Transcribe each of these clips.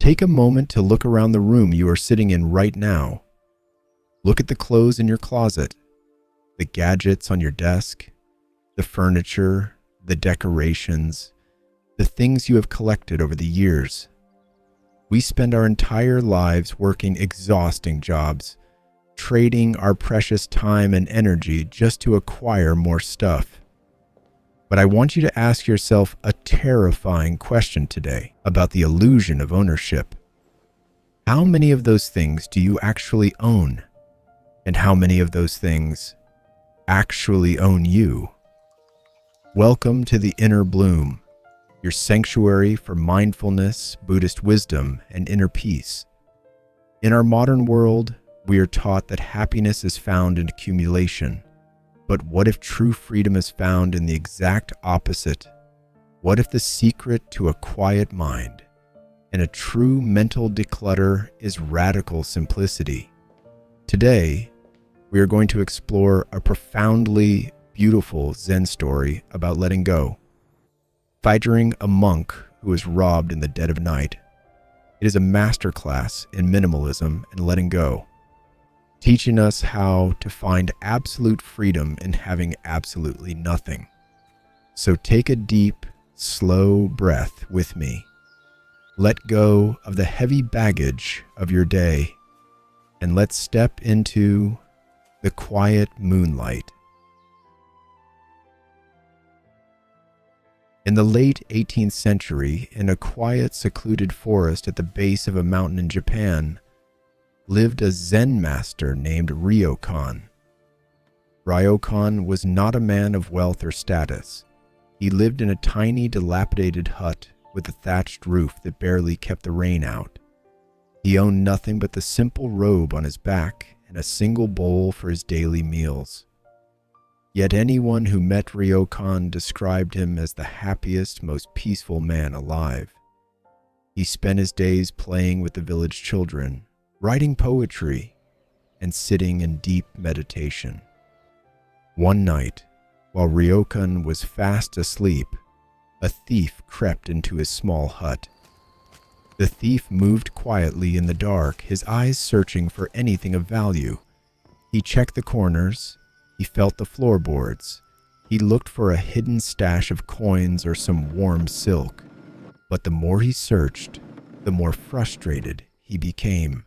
Take a moment to look around the room you are sitting in right now. Look at the clothes in your closet, the gadgets on your desk, the furniture, the decorations, the things you have collected over the years. We spend our entire lives working exhausting jobs, trading our precious time and energy just to acquire more stuff. But I want you to ask yourself a terrifying question today about the illusion of ownership. How many of those things do you actually own? And how many of those things actually own you? Welcome to the Inner Bloom, your sanctuary for mindfulness, Buddhist wisdom, and inner peace. In our modern world, we are taught that happiness is found in accumulation. But what if true freedom is found in the exact opposite? What if the secret to a quiet mind and a true mental declutter is radical simplicity? Today, we are going to explore a profoundly beautiful Zen story about letting go, featuring a monk who was robbed in the dead of night. It is a masterclass in minimalism and letting go, teaching us how to find absolute freedom in having absolutely nothing. So take a deep, slow breath with me. Let go of the heavy baggage of your day, and let's step into the quiet moonlight. In the late 18th century, in a quiet, secluded forest at the base of a mountain in Japan, lived a Zen master named Ryokan. Ryokan was not a man of wealth or status. He lived in a tiny, dilapidated hut with a thatched roof that barely kept the rain out. He owned nothing but the simple robe on his back and a single bowl for his daily meals. Yet anyone who met Ryokan described him as the happiest, most peaceful man alive. He spent his days playing with the village children, writing poetry, and sitting in deep meditation. One night, while Ryokan was fast asleep, a thief crept into his small hut. The thief moved quietly in the dark, his eyes searching for anything of value. He checked the corners, he felt the floorboards, he looked for a hidden stash of coins or some warm silk. But the more he searched, the more frustrated he became.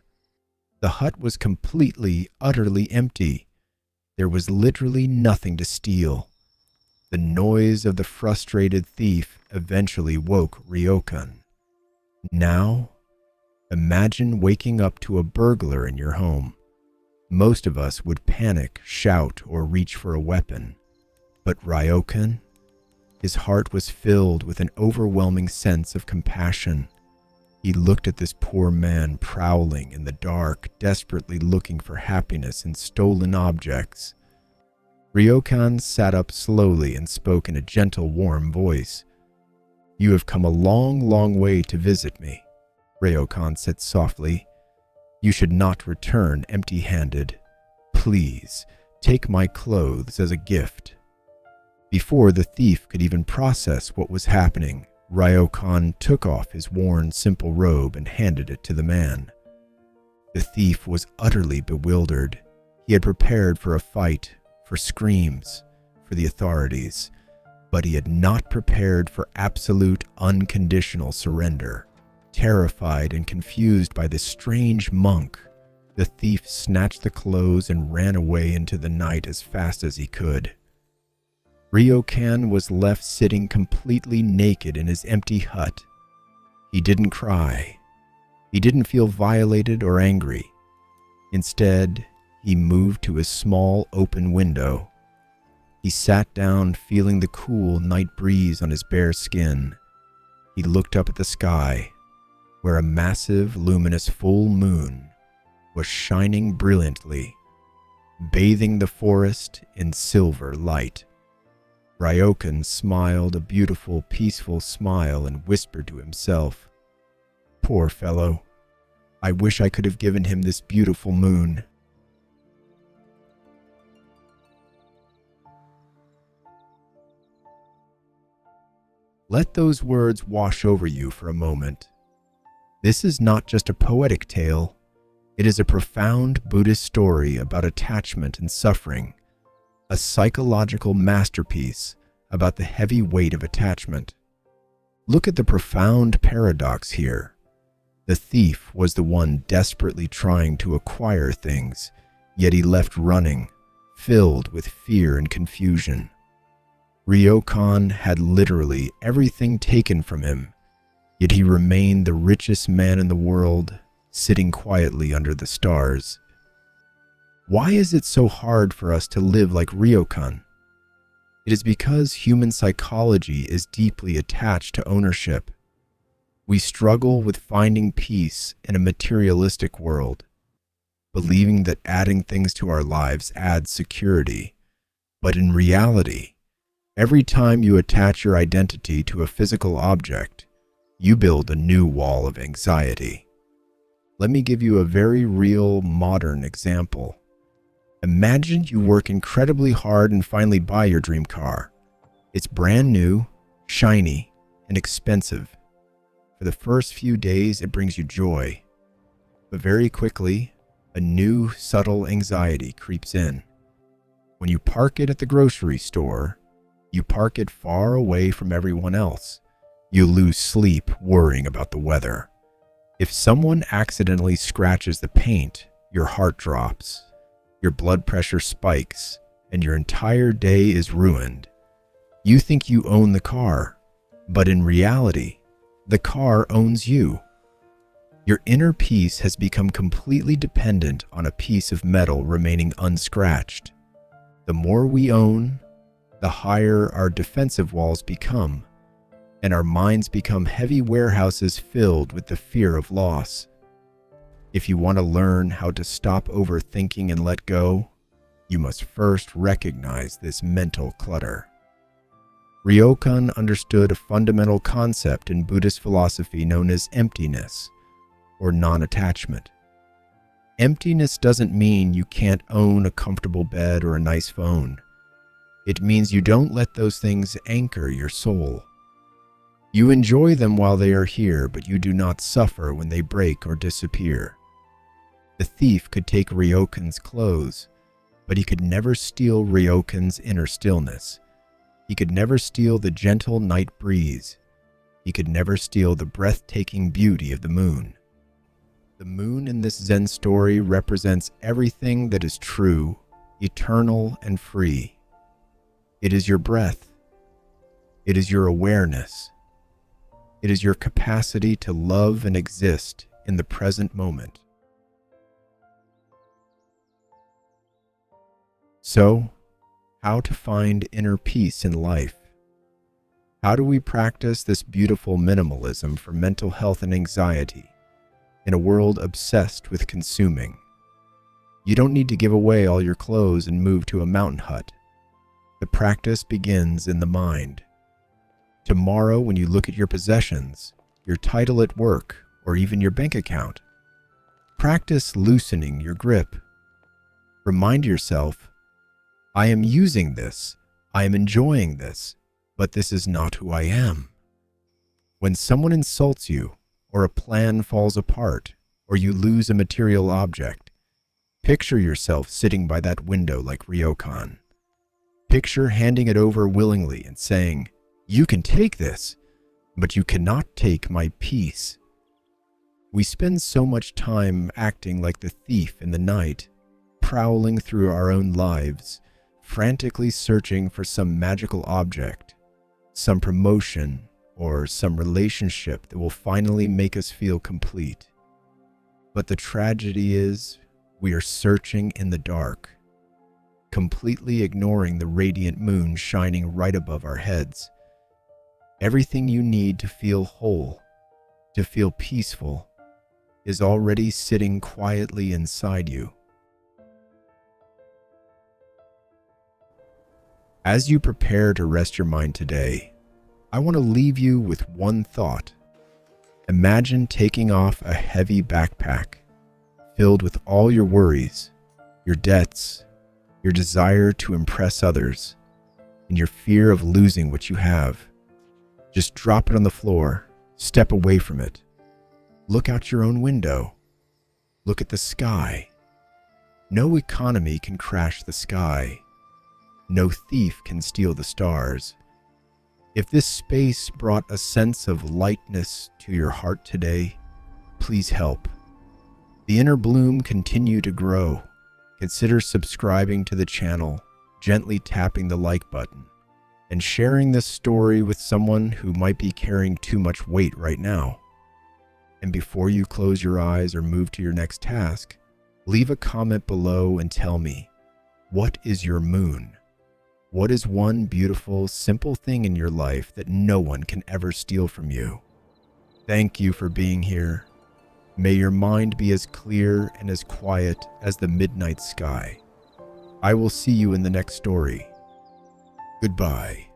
The hut was completely, utterly empty. There was literally nothing to steal. The noise of the frustrated thief eventually woke Ryokan. Now, imagine waking up to a burglar in your home. Most of us would panic, shout, or reach for a weapon. But Ryokan, his heart was filled with an overwhelming sense of compassion. He looked at this poor man prowling in the dark, desperately looking for happiness in stolen objects. Ryokan sat up slowly and spoke in a gentle, warm voice. "You have come a long, long way to visit me," Ryokan said softly. "You should not return empty-handed. Please, take my clothes as a gift." Before the thief could even process what was happening, Ryokan took off his worn, simple robe and handed it to the man. The thief was utterly bewildered. He had prepared for a fight, for screams, for the authorities, but he had not prepared for absolute, unconditional surrender. Terrified and confused by this strange monk, the thief snatched the clothes and ran away into the night as fast as he could. Ryokan was left sitting completely naked in his empty hut. He didn't cry. He didn't feel violated or angry. Instead, he moved to his small open window. He sat down, feeling the cool night breeze on his bare skin. He looked up at the sky, where a massive, luminous full moon was shining brilliantly, bathing the forest in silver light. Ryokan smiled a beautiful, peaceful smile and whispered to himself, "Poor fellow, I wish I could have given him this beautiful moon." Let those words wash over you for a moment. This is not just a poetic tale. It is a profound Buddhist story about attachment and suffering, a psychological masterpiece about the heavy weight of attachment. Look at the profound paradox here. The thief was the one desperately trying to acquire things, yet he left running, filled with fear and confusion. Ryokan had literally everything taken from him, yet he remained the richest man in the world, sitting quietly under the stars. Why is it so hard for us to live like Ryokan? It is because human psychology is deeply attached to ownership. We struggle with finding peace in a materialistic world, believing that adding things to our lives adds security. But in reality, every time you attach your identity to a physical object, you build a new wall of anxiety. Let me give you a very real, modern example. Imagine you work incredibly hard and finally buy your dream car. It's brand new, shiny, and expensive. For the first few days, it brings you joy. But very quickly, a new, subtle anxiety creeps in. When you park it at the grocery store, you park it far away from everyone else. You lose sleep worrying about the weather. If someone accidentally scratches the paint, your heart drops, your blood pressure spikes, and your entire day is ruined. You think you own the car, but in reality, the car owns you. Your inner peace has become completely dependent on a piece of metal remaining unscratched. The more we own, the higher our defensive walls become, and our minds become heavy warehouses filled with the fear of loss. If you want to learn how to stop overthinking and let go, you must first recognize this mental clutter. Ryokan understood a fundamental concept in Buddhist philosophy known as emptiness, or non-attachment. Emptiness doesn't mean you can't own a comfortable bed or a nice phone. It means you don't let those things anchor your soul. You enjoy them while they are here, but you do not suffer when they break or disappear. The thief could take Ryokan's clothes, but he could never steal Ryokan's inner stillness. He could never steal the gentle night breeze. He could never steal the breathtaking beauty of the moon. The moon in this Zen story represents everything that is true, eternal, and free. It is your breath. It is your awareness. It is your capacity to love and exist in the present moment. So, how to find inner peace in life? How do we practice this beautiful minimalism for mental health and anxiety in a world obsessed with consuming? You don't need to give away all your clothes and move to a mountain hut. The practice begins in the mind. Tomorrow, when you look at your possessions, your title at work, or even your bank account, practice loosening your grip. Remind yourself, I am using this, I am enjoying this, but this is not who I am. When someone insults you, or a plan falls apart, or you lose a material object, picture yourself sitting by that window like Ryokan. Picture handing it over willingly and saying, "You can take this, but you cannot take my peace." We spend so much time acting like the thief in the night, prowling through our own lives, frantically searching for some magical object, some promotion, or some relationship that will finally make us feel complete. But the tragedy is, we are searching in the dark, completely ignoring the radiant moon shining right above our heads. Everything you need to feel whole, to feel peaceful, is already sitting quietly inside you. As you prepare to rest your mind today, I want to leave you with one thought. Imagine taking off a heavy backpack filled with all your worries, your debts, your desire to impress others, and your fear of losing what you have. Just drop it on the floor, step away from it. Look out your own window. Look at the sky. No economy can crash the sky. No thief can steal the stars. If this space brought a sense of lightness to your heart today, please help. The inner bloom continue to grow. Consider subscribing to the channel, gently tapping the like button, and sharing this story with someone who might be carrying too much weight right now. And before you close your eyes or move to your next task, leave a comment below and tell me, what is your moon? What is one beautiful, simple thing in your life that no one can ever steal from you? Thank you for being here. May your mind be as clear and as quiet as the midnight sky. I will see you in the next story. Goodbye.